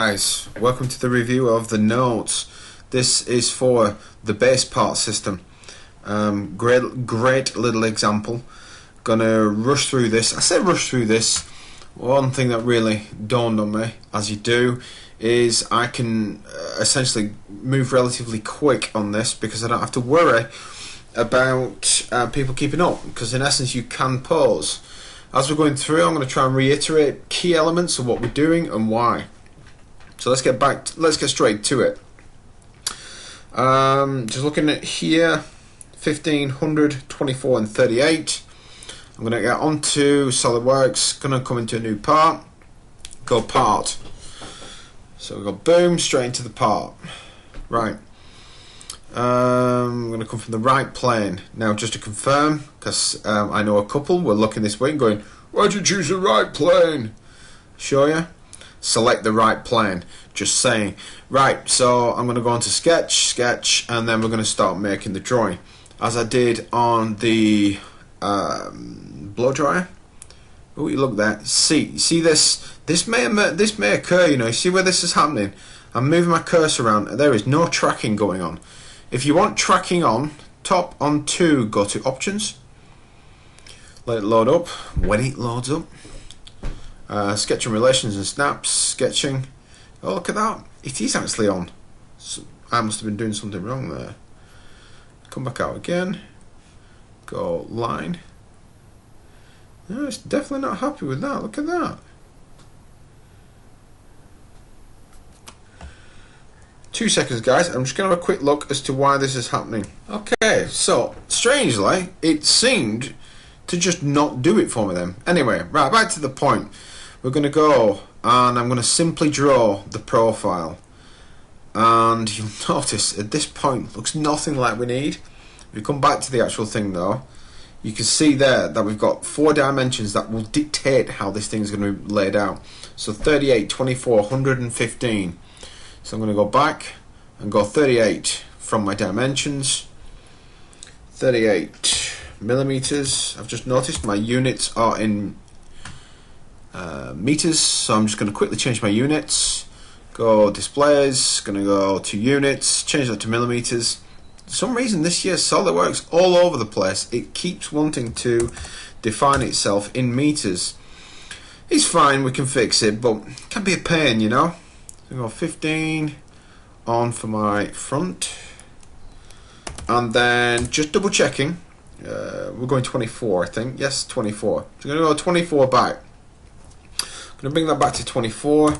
Guys, welcome to the review of the notes. This is for the base part system. Great little example. Gonna rush through this. I say rush through this. One thing that really dawned on me, as you do, is I can essentially move relatively quick on this because I don't have to worry about people keeping up, because in essence you can pause. As we're going through, I'm going to try and reiterate key elements of what we're doing and why. So let's get straight to it. Just looking at here, 1500, 24 and 38. I'm going to get onto SolidWorks, going to come into a new part, go part. So we go boom, straight into the part. Right. I'm going to come from the right plane. Now just to confirm, because I know a couple were looking this way and going, why'd you choose the right plane? Show you. Select the right plane. Just saying. Right, so I'm going to go on to sketch, and then we're going to start making the drawing. As I did on the blow dryer. Oh, you look there. See this? This may occur. You know, you see where this is happening? I'm moving my cursor around, and there is no tracking going on. If you want tracking on, top on 2, go to options. Let it load up. When it loads up. Sketching relations and snaps, sketching. Oh, look at that. It is actually on. So I must have been doing something wrong there. Come back out again. Go line. No, it's definitely not happy with that. Look at that. Two seconds, guys. I'm just going to have a quick look as to why this is happening. Okay, so strangely, it seemed to just not do it for me then. Anyway, right, back to the point. We're going to go and I'm going to simply draw the profile. And you'll notice at this point, looks nothing like we need. If we come back to the actual thing though, you can see there that we've got 4 dimensions that will dictate how this thing's going to be laid out. So 38, 24, 115. So I'm going to go back and go 38 from my dimensions. 38 millimeters. I've just noticed my units are in meters, so I'm just going to quickly change my units. Go displays, going to go to units, change that to millimeters. For some reason this year SolidWorks all over the place, it keeps wanting to define itself in meters. It's fine, we can fix it, but it can be a pain, you know. So go 15 on for my front, and then just double checking, we're going 24 I think, yes 24, so I'm going to go 24 back. I'm going to bring that back to 24,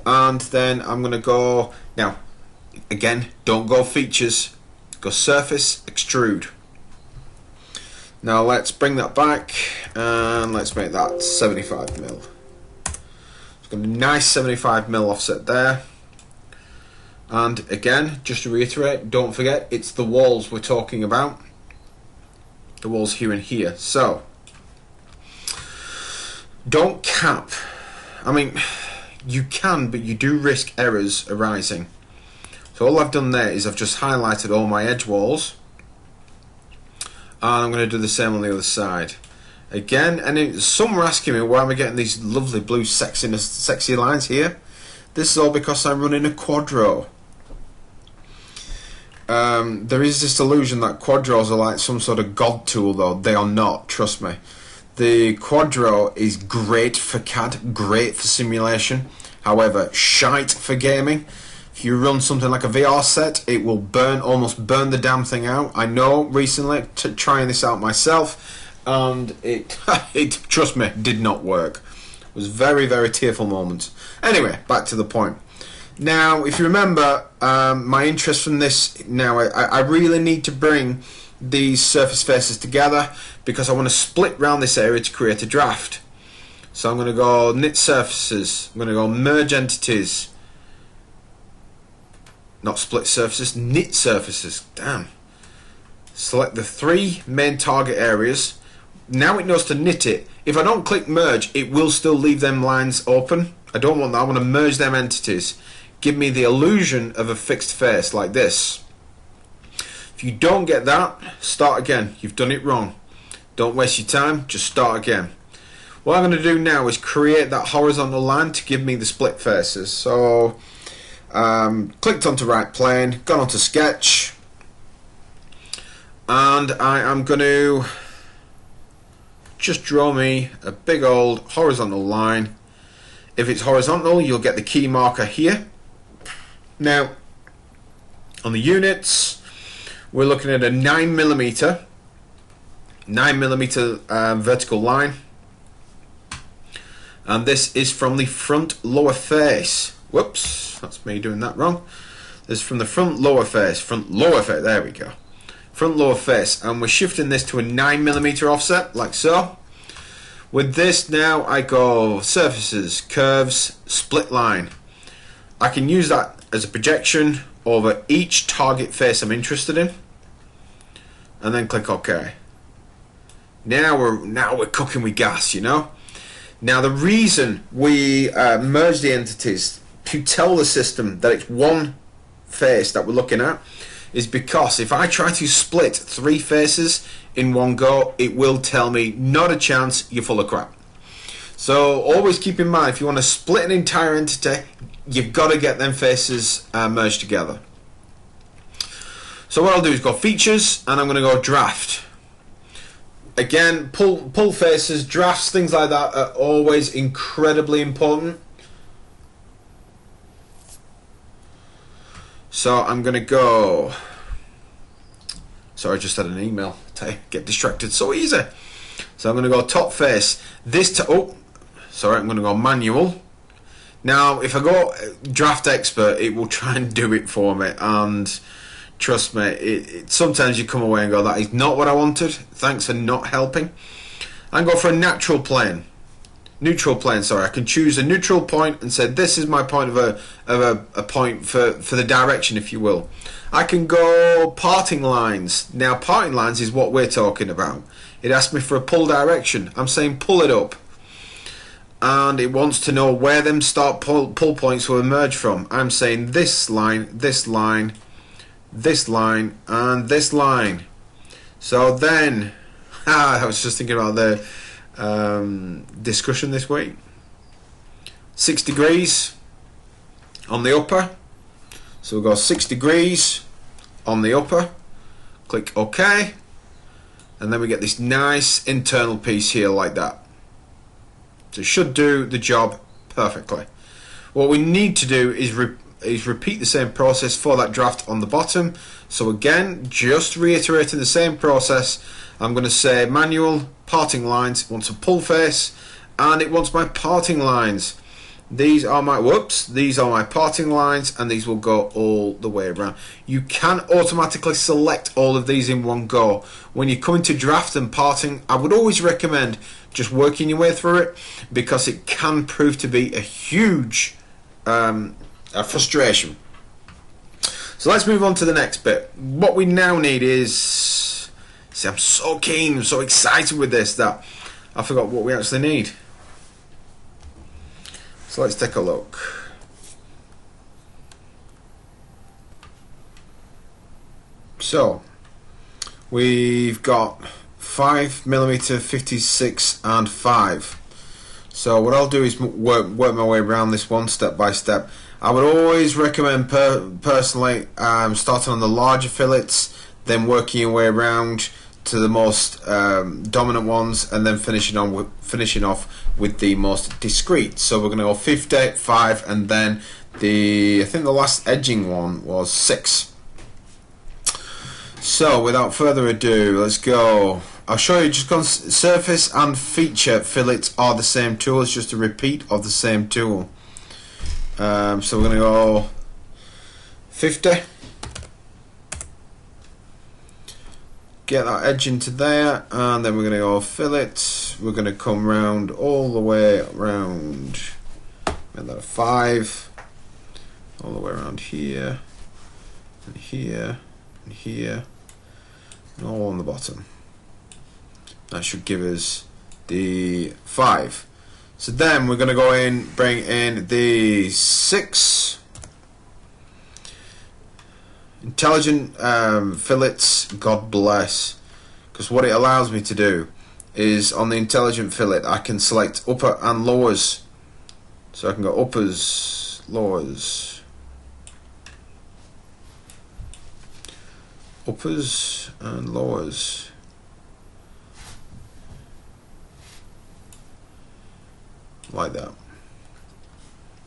and then I'm going to go, now again don't go features, go surface, extrude. Now let's bring that back and let's make that 75mm. Got a nice 75mm offset there. And again, just to reiterate, don't forget it's the walls we're talking about, the walls here and here. So don't cap. I mean, you can, but you do risk errors arising. So all I've done there is I've just highlighted all my edge walls, and I'm going to do the same on the other side. Again, and some are asking me why am I getting these lovely blue sexy lines here. This is all because I'm running a Quadro. There is this illusion that Quadros are like some sort of god tool, though. They are not, trust me. The Quadro is great for CAD, great for simulation. However, shite for gaming. If you run something like a VR set, it will almost burn the damn thing out. I know recently, trying this out myself, and it trust me, did not work. It was very tearful moments. Anyway, back to the point. Now if you remember, my interest from this, now I really need to bring these surface faces together because I want to split round this area to create a draft. So I'm going to go knit surfaces, I'm going to go merge entities, not split surfaces, knit surfaces. Damn. Select the 3 main target areas. Now it knows to knit it. If I don't click merge, it will still leave them lines open. I don't want that. I want to merge them entities. Give me the illusion of a fixed face like this. If you don't get that, start again. You've done it wrong. Don't waste your time, just start again. What I'm going to do now is create that horizontal line to give me the split faces. So clicked onto right plane, gone onto sketch, and I am going to just draw me a big old horizontal line. If it's horizontal, you'll get the key marker here. Now on the units, we're looking at a 9mm vertical line, and this is from the front lower face. Whoops, that's me doing that wrong. This is from the front lower face, there we go. Front lower face, and we're shifting this to a 9mm offset, like so. With this now, I go surfaces, curves, split line. I can use that as a projection over each target face I'm interested in, and then click OK. Now we're cooking with gas, you know. Now the reason we merge the entities to tell the system that it's one face that we're looking at is because if I try to split 3 faces in one go, it will tell me not a chance, you're full of crap. So always keep in mind, if you want to split an entire entity, you've got to get them faces merged together. So what I'll do is go features, and I'm going to go draft. Again, pull faces, drafts, things like that are always incredibly important. So I'm going to go... Sorry, I just had an email. I get distracted so easy. So I'm going to go top face. I'm going to go manual. Now, if I go draft expert, it will try and do it for me, and trust me, sometimes you come away and go, that is not what I wanted, thanks for not helping. And go for a neutral plane, sorry. I can choose a neutral point and say this is my point of a point for the direction, if you will. I can go parting lines. Now parting lines is what we're talking about. It asks me for a pull direction. I'm saying pull it up, and it wants to know where them start pull points will emerge from. I'm saying this line, this line, this line, and this line. So then, I was just thinking about the discussion this week. 6 degrees on the upper. So we'll go 6 degrees on the upper. Click OK. And then we get this nice internal piece here like that. So it should do the job perfectly. What we need to do is repeat the same process for that draft on the bottom. So again, just reiterating the same process, I'm going to say manual, parting lines, it wants a pull face, and it wants my parting lines. These are my parting lines, and these will go all the way around. You can automatically select all of these in one go. When you come into draft and parting, I would always recommend just working your way through it, because it can prove to be a huge frustration. So let's move on to the next bit. What we now need is... See, I'm so keen, I'm so excited with this that I forgot what we actually need. So let's take a look. So we've got 5mm, 56 and 5. So what I'll do is work my way around this one step by step. I would always recommend personally starting on the larger fillets, then working your way around to the most dominant ones, and then finishing off with the most discrete. So we're going to go 50, 5, and then I think the last edging one was 6. So without further ado, let's go. I'll show you just surface and feature fillets are the same tool. It's just a repeat of the same tool. So we're going to go 50. Get that edge into there, and then we're going to go fillet. We're going to come round all the way around, make that a 5, all the way around here, and here, and here, and all on the bottom. That should give us the 5. So then we're going to go in, bring in the 6. Intelligent fillets, God bless, because what it allows me to do is on the intelligent fillet I can select upper and lowers. So I can go uppers, lowers, uppers and lowers. Like that.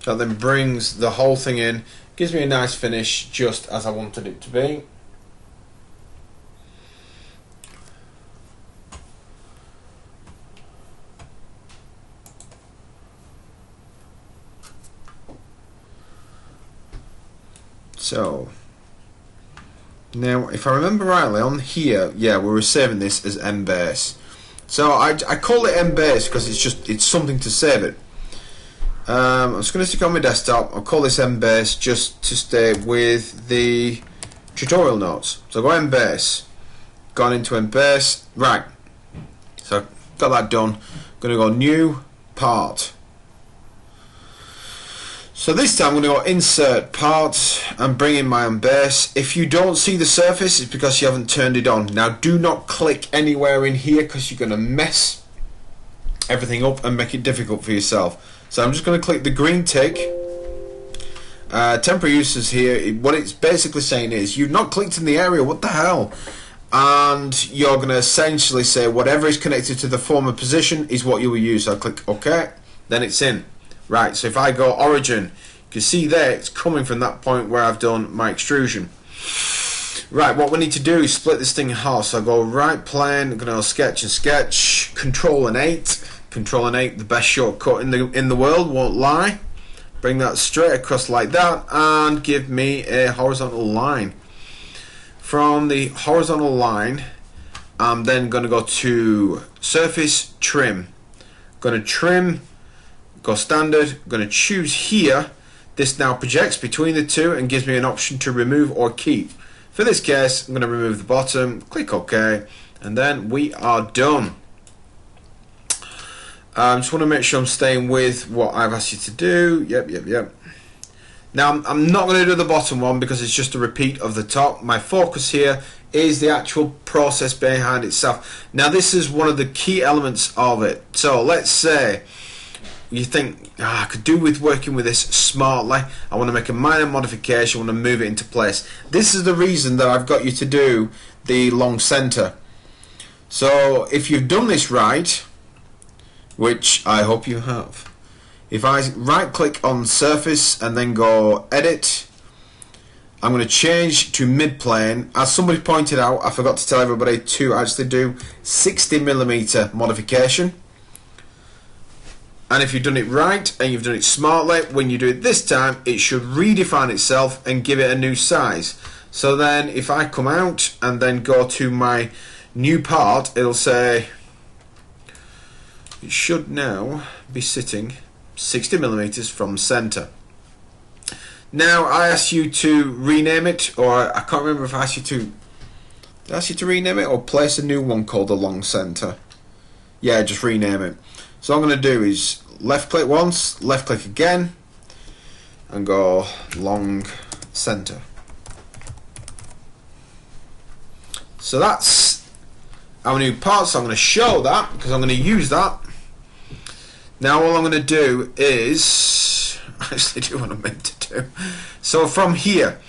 That then brings the whole thing in, gives me a nice finish just as I wanted it to be. So now, if I remember rightly, on here, yeah, we were saving this as mbase. So I call it mbase because it's something to save it. I'm just going to stick on my desktop. I'll call this mbase just to stay with the tutorial notes. So go mbase, gone into mbase, right. So got that done. Going to go new part. So this time I'm going to go insert part and bring in my mbase. If you don't see the surface, it's because you haven't turned it on. Now do not click anywhere in here because you're going to mess everything up and make it difficult for yourself. So I'm just going to click the green tick. Temporary uses here. What it's basically saying is you've not clicked in the area. What the hell? And you're going to essentially say whatever is connected to the former position is what you will use. So I click OK. Then it's in. Right, so if I go origin, you can see there it's coming from that point where I've done my extrusion. Right, what we need to do is split this thing in half. So I go right plane, I'm going to go sketch and sketch, Control and 8. Control and 8, the best shortcut in the world, won't lie. Bring that straight across like that and give me a horizontal line. From the horizontal line, I'm then going to go to surface trim. Going to trim. Go standard, I'm going to choose here. This now projects between the two and gives me an option to remove or keep. For this case, I'm going to remove the bottom, click OK, and then we are done. Just want to make sure I'm staying with what I've asked you to do. Yep. Now, I'm not going to do the bottom one because it's just a repeat of the top. My focus here is the actual process behind itself. Now, this is one of the key elements of it. So, let's say you think, I could do with working with this smartly. I want to make a minor modification. I want to move it into place. This is the reason that I've got you to do the long center. So if you've done this right, which I hope you have, if I right click on surface and then go edit, I'm going to change to mid plane. As somebody pointed out, I forgot to tell everybody to actually do 60mm modification. And if you've done it right and you've done it smartly, when you do it this time, it should redefine itself and give it a new size. So then if I come out and then go to my new part, it'll say it should now be sitting 60mm from center. Now I asked you to rename it, or I can't remember if I asked you to, did I ask you to rename it or place a new one called the long center? Yeah, just rename it. So what I'm going to do is left click once, left click again, and go long center. So that's our new part. So I'm going to show that because I'm going to use that. Now all I'm going to do is actually do what I meant to do. So from here,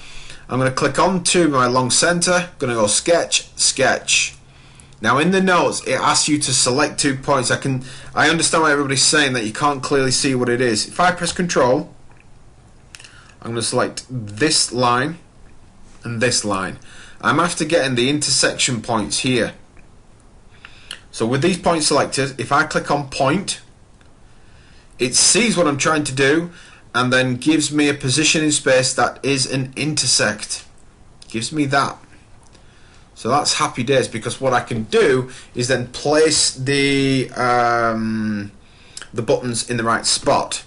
I'm going to click onto my long center. Going to go sketch, sketch. Now in the notes it asks you to select 2 points. I understand why everybody's saying that you can't clearly see what it is. If I press Control, I'm going to select this line and this line. I'm after getting the intersection points here. So with these points selected, if I click on point, it sees what I'm trying to do and then gives me a position in space that is an intersect. Gives me that. So that's happy days, because what I can do is then place the buttons in the right spot.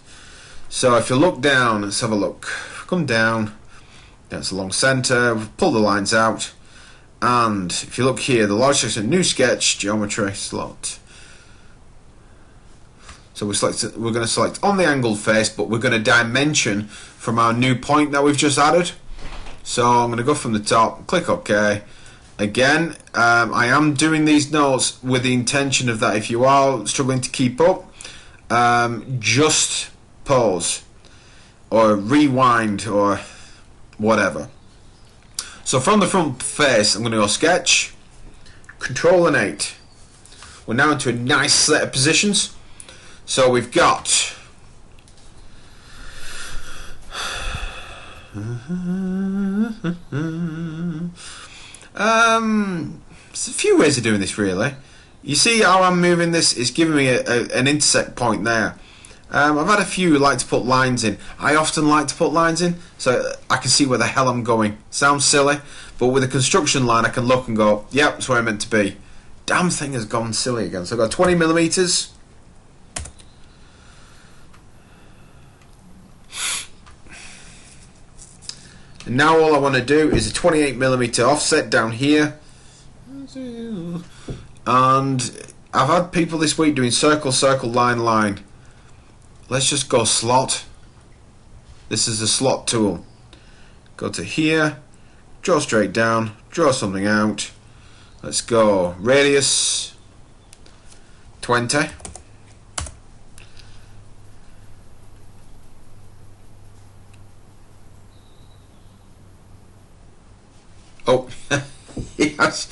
So if you look down, let's have a look. Come down, that's a long center, pull the lines out, and if you look here, the large section, new sketch, geometry, slot. So we're going to select on the angled face, but we're going to dimension from our new point that we've just added. So I'm going to go from the top, click OK. Again, I am doing these notes with the intention of that if you are struggling to keep up, just pause or rewind or whatever. So from the front face, I'm going to go sketch, Control and 8. We're now into a nice set of positions. So we've got there's a few ways of doing this really. You see how I'm moving this? It's giving me an intersect point there. I've had a few who like to put lines in. I often like to put lines in so I can see where the hell I'm going. Sounds silly, but with a construction line I can look and go, yep, that's where I'm meant to be. Damn thing has gone silly again. So I've got 20 millimeters. And now all I want to do is a 28mm offset down here. And I've had people this week doing circle, circle, line, line. Let's just go slot. This is the slot tool. Go to here, draw straight down, draw something out. Let's go radius 20. Oh, yes,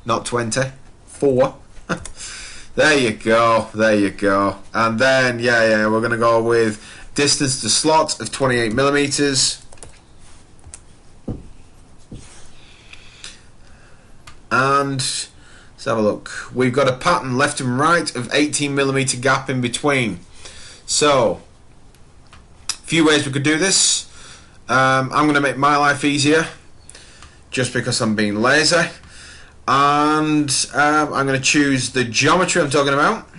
not 20, 4. There you go, there you go. And then, yeah, we're going to go with distance to slot of 28mm. And let's have a look. We've got a pattern left and right of 18mm gap in between. So, a few ways we could do this. I'm going to make my life easier, just because I'm being lazy. And I'm going to choose the geometry I'm talking about.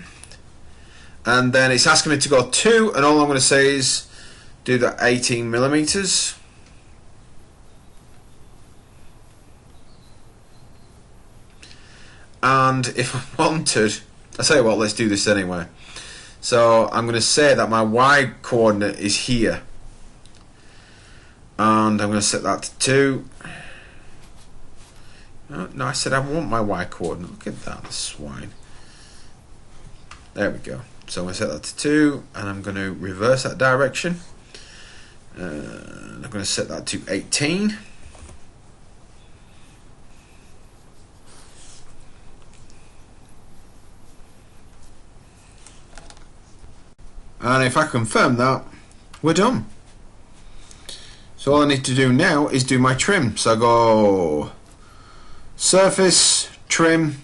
And then it's asking me to go 2, and all I'm going to say is do that 18mm. And if I wanted, I tell you what, let's do this anyway. So I'm going to say that my Y coordinate is here, and I'm going to set that to 2. No, I said I want my Y coordinate. Look at that, the swine. There we go. So I'm going to set that to 2, and I'm going to reverse that direction. I'm going to set that to 18. And if I confirm that, we're done. So all I need to do now is do my trim. So I go surface, trim,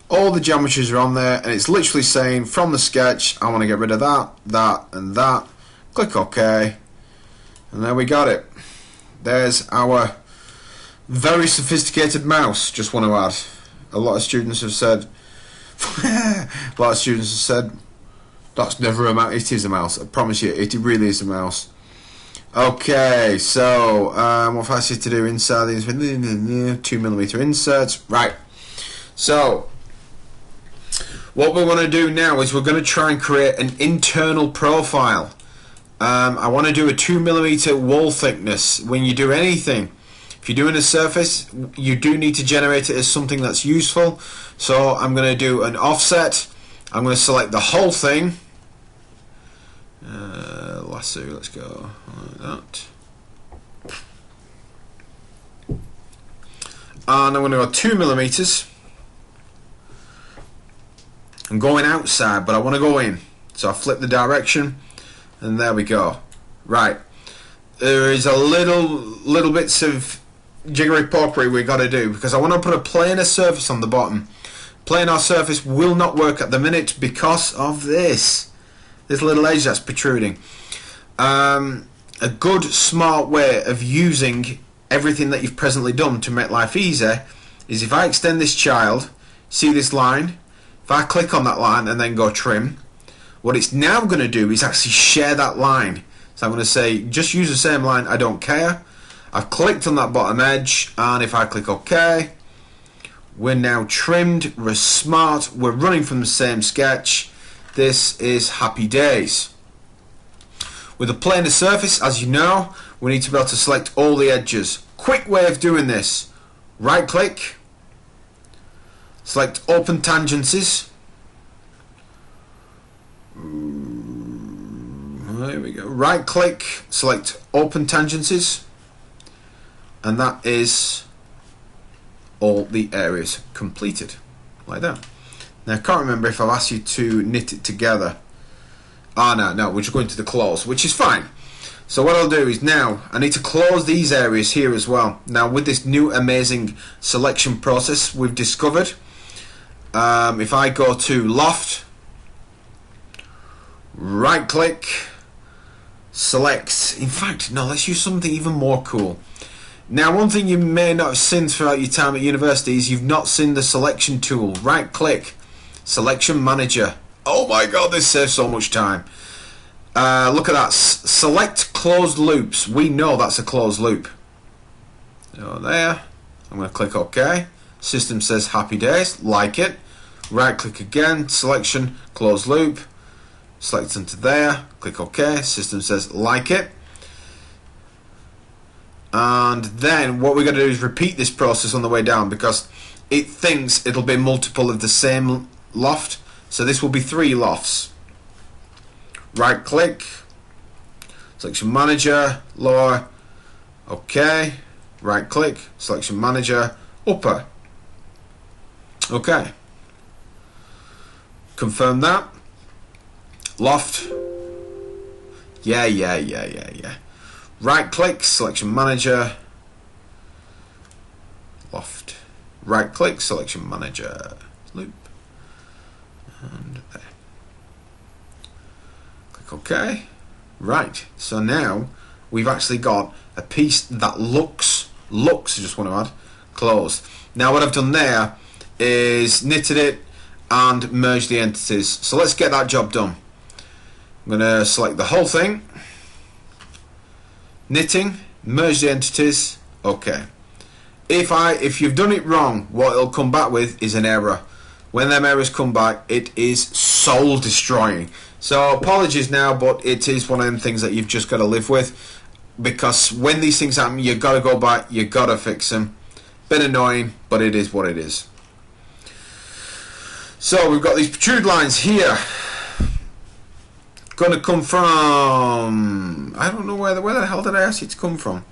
all the geometries are on there, and it's literally saying from the sketch I want to get rid of that, that and that. Click OK, and there we got it. There's our very sophisticated mouse. Just want to add, a lot of students have said that's never a mouse. It is a mouse, I promise you, it really is a mouse. Okay, so what if I say to do inside these 2mm inserts, right? So what we want to do now is we're going to try and create an internal profile. I want to do a 2mm wall thickness. When you do anything, if you're doing a surface, you do need to generate it as something that's useful. So I'm going to do an offset. I'm going to select the whole thing. Lasso, let's go like that. And I'm going to go 2mm. I'm going outside, but I want to go in. So I flip the direction, and there we go. Right. There is a little bits of jiggery pokery we got to do, because I want to put a planar surface on the bottom. Planar surface will not work at the minute because of this little edge that's protruding. A good smart way of using everything that you've presently done to make life easy is if I extend this child, see this line, if I click on that line and then go trim, what it's now going to do is actually share that line. So I'm going to say just use the same line, I don't care. I've clicked on that bottom edge, and if I click OK, we're now trimmed, we're smart, we're running from the same sketch. This is happy days. With a planar surface, as you know, we need to be able to select all the edges. Quick way of doing this, right click, select open tangencies. There we go. Right click, select open tangencies, and that is all the areas completed, like that. Now I can't remember if I've asked you to knit it together. No, we're just going to the close, which is fine. So what I'll do is now I need to close these areas here as well. Now with this new amazing selection process we've discovered, if I go to Loft, right click, select, in fact no, let's use something even more cool. Now one thing you may not have seen throughout your time at university is you've not seen the selection tool. Right click, selection manager. Oh my god, this saves so much time. Look at that, select closed loops. We know that's a closed loop. So there, I'm going to click OK. System says happy days, like it. Right click again, selection, closed loop. Select into there, click OK. System says like it. And then what we're going to do is repeat this process on the way down, because it thinks it'll be multiple of the same loft. So this will be 3 lofts. Right click, selection manager, lower, OK. Right click, selection manager, upper. OK. Confirm that. Loft. Yeah. Right click, selection manager, loft. Right click, selection manager, loop. And there. Click OK. Right, so now we've actually got a piece that looks, I just want to add, closed. Now what I've done there is knitted it and merged the entities. So let's get that job done. I'm going to select the whole thing, knitting, merge the entities, OK. If you've done it wrong, what it'll come back with is an error. When them errors come back, it is soul destroying. So apologies now, but it is one of them things that you've just got to live with, because when these things happen, you've got to go back, you've got to fix them. Bit annoying, but it is what it is. So we've got these protrude lines here. Going to come from, I don't know where the hell did I ask you to come from?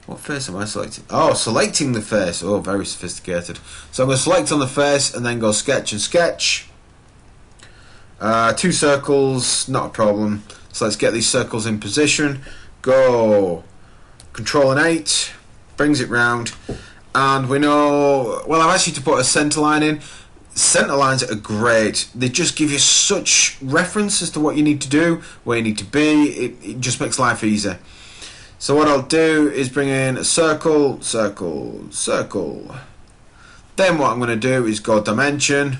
What face am I selecting? Oh, selecting the face. Oh, very sophisticated. So I'm going to select on the face and then go sketch and sketch. 2 circles, not a problem. So let's get these circles in position. Go Control and 8, brings it round. And we know, well, I've asked you to put a centre line in. Centre lines are great. They just give you such reference as to what you need to do, where you need to be. It just makes life easier. So what I'll do is bring in a circle, circle, circle. Then what I'm going to do is go dimension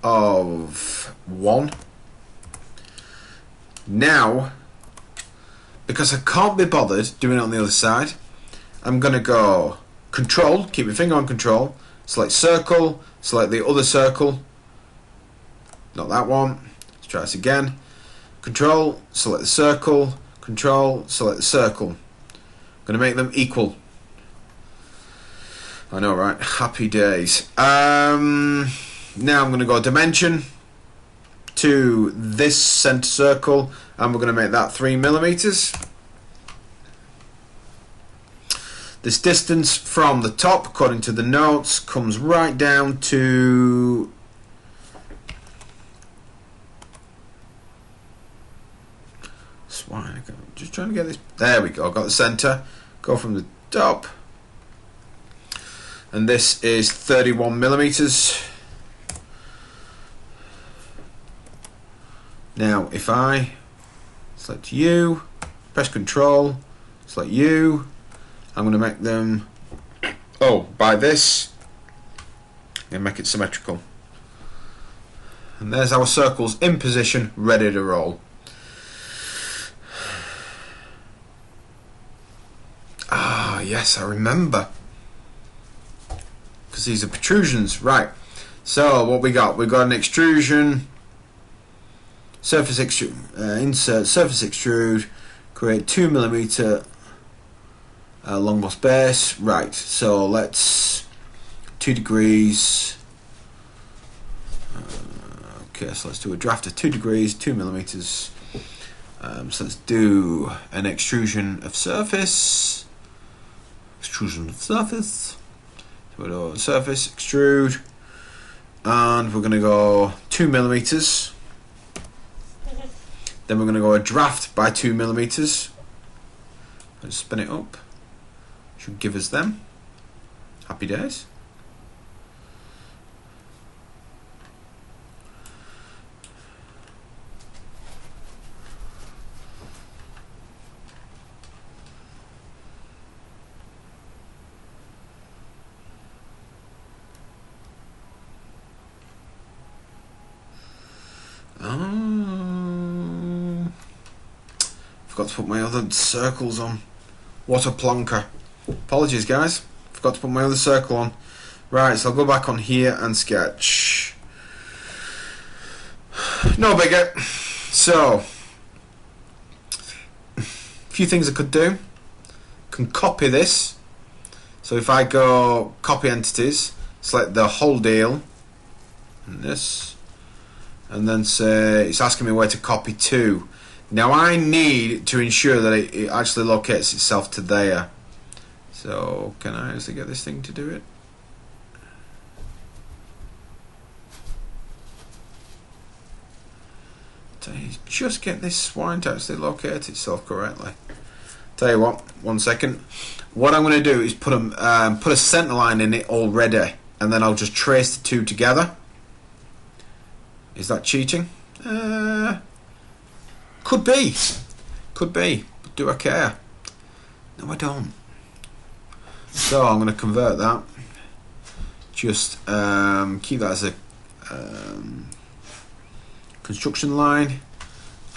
of 1. Now, because I can't be bothered doing it on the other side, I'm going to go Control, keep your finger on Control, select circle, select the other circle, not that one, let's try this again, Control, select the circle, Control, select the circle. I'm going to make them equal. I know, right? Happy days. Now I'm going to go dimension to this centre circle, and we're going to make that 3 millimeters. This distance from the top, according to the notes, comes right down to swine. Just trying to get this. There we go. I've got the centre. Go from the top, and this is 31 millimeters. Now, if I select you, press Control, select you, I'm going to make them, by this, and make it symmetrical. And there's our circles in position, ready to roll. Ah, yes, I remember. Because these are protrusions, right. So, what we got? We got an extrusion, surface extrude, insert, surface extrude, create 2mm long boss base. Right, so let's 2 degrees. Okay, so let's do a draft of 2 degrees, 2mm. So let's do an extrusion of surface. Extrusion of surface. So we'll go surface, extrude, and we're going to go 2mm. Then we're going to go a draft by 2mm. Let's spin it up. Should give us them. Happy days. Forgot to put my other circles on. What a plonker. Apologies guys, forgot to put my other circle on. Right, so I'll go back on here and sketch. No bigger. So, a few things I could do. Can copy this. So if I go copy entities, select the whole deal, and this, and then say, it's asking me where to copy to. Now I need to ensure that it actually locates itself to there. So can I actually get this thing to do it? Just get this swine to actually locate itself correctly. Tell you what, 1 second. What I'm going to do is put a center line in it already, and then I'll just trace the two together. Is that cheating? Could be. Could be. But do I care? No, I don't. So I'm going to convert that. Just keep that as a construction line,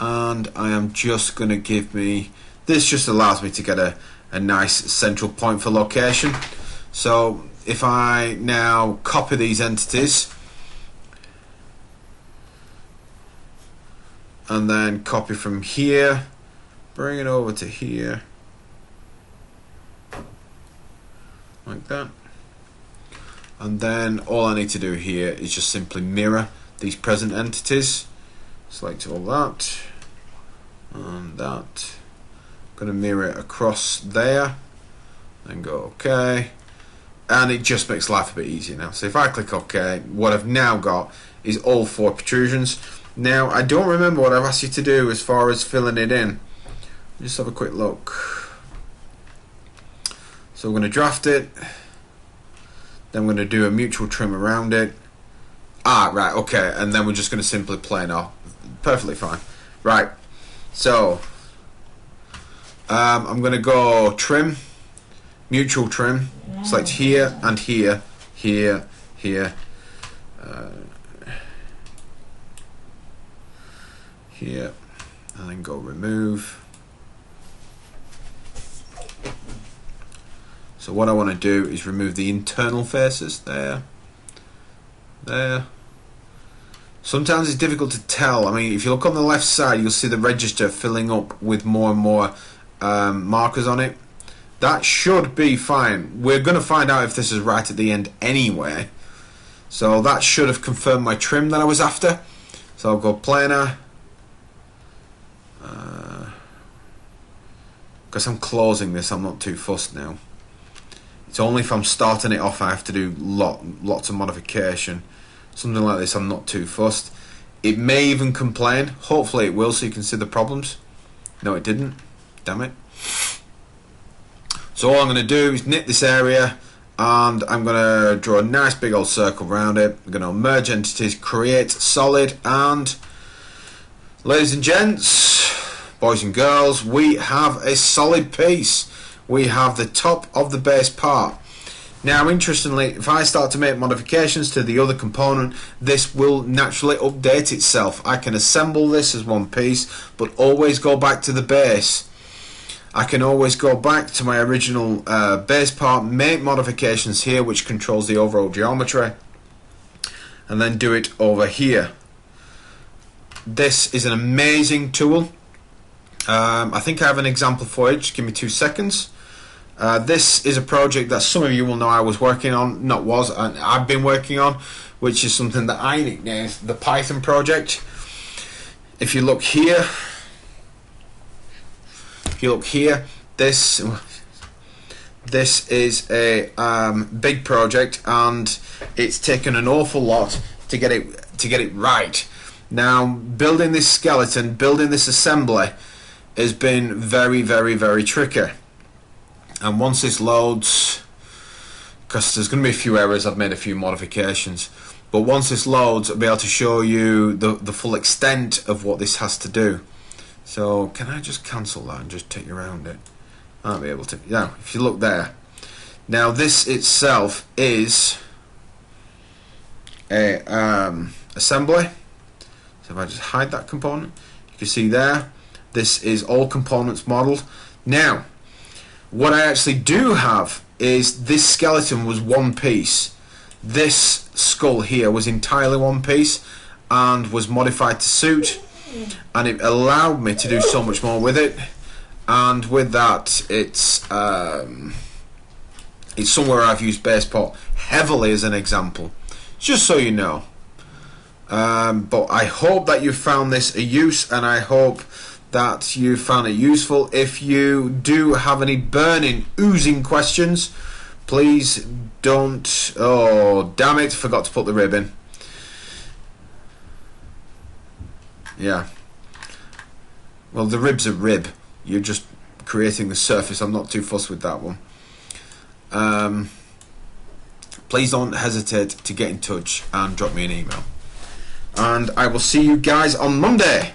and I am just going to give me this. Just allows me to get a nice central point for location. So if I now copy these entities and then copy from here, bring it over to here like that, and then all I need to do here is just simply mirror these present entities. Select all that and that. I'm going to mirror it across there and go OK, and it just makes life a bit easier now. So if I click OK, what I've now got is all 4 protrusions. Now I don't remember what I've asked you to do as far as filling it in. Just have a quick look. So we're going to draft it, then we're going to do a mutual trim around it. Right, okay, and then we're just going to simply plane off. Perfectly fine. Right, so I'm going to go trim, mutual trim, select here and here, here, here, here, and then go remove. So what I want to do is remove the internal faces there, there. Sometimes it's difficult to tell. I mean, if you look on the left side, you'll see the register filling up with more and more markers on it. That should be fine. We're going to find out if this is right at the end anyway. So that should have confirmed my trim that I was after. So I'll go planar. Because I'm closing this, I'm not too fussed now. It's only if I'm starting it off I have to do lots of modification. Something like this I'm not too fussed. It may even complain. Hopefully it will, so you can see the problems. No, it didn't. Damn it. So all I'm going to do is knit this area, and I'm going to draw a nice big old circle around it. I'm going to merge entities, create solid, and ladies and gents, boys and girls, we have a solid piece. We have the top of the base part. Now, interestingly, if I start to make modifications to the other component, this will naturally update itself. I can assemble this as one piece, but always go back to the base. I can always go back to my original base part, make modifications here, which controls the overall geometry, and then do it over here. This is an amazing tool. I think I have an example for you. Just give me 2 seconds. This is a project that some of you will know I was working on, I've been working on, which is something that I nicknamed the Python project. If you look here, this is a big project, and it's taken an awful lot to get it right. Now, building this skeleton, building this assembly, has been very, very, very tricky. And once this loads, because there's going to be a few errors, I've made a few modifications, but once this loads, I'll be able to show you the full extent of what this has to do. So can I just cancel that and just take you around it? I'll be able to. Now, if you look there, now this itself is a assembly. So if I just hide that component, you can see there, this is all components modeled. Now, what I actually do have is this skeleton was one piece. This skull here was entirely one piece and was modified to suit, and it allowed me to do so much more with it. And with that, it's somewhere I've used BasePort heavily as an example, just so you know. But I hope that you found this a use, and I hope that you found it useful. If you do have any burning, oozing questions, please don't. Oh, damn it, forgot to put the rib in. Yeah. Well, the rib's a rib. You're just creating the surface. I'm not too fussed with that one. Please don't hesitate to get in touch and drop me an email. And I will see you guys on Monday.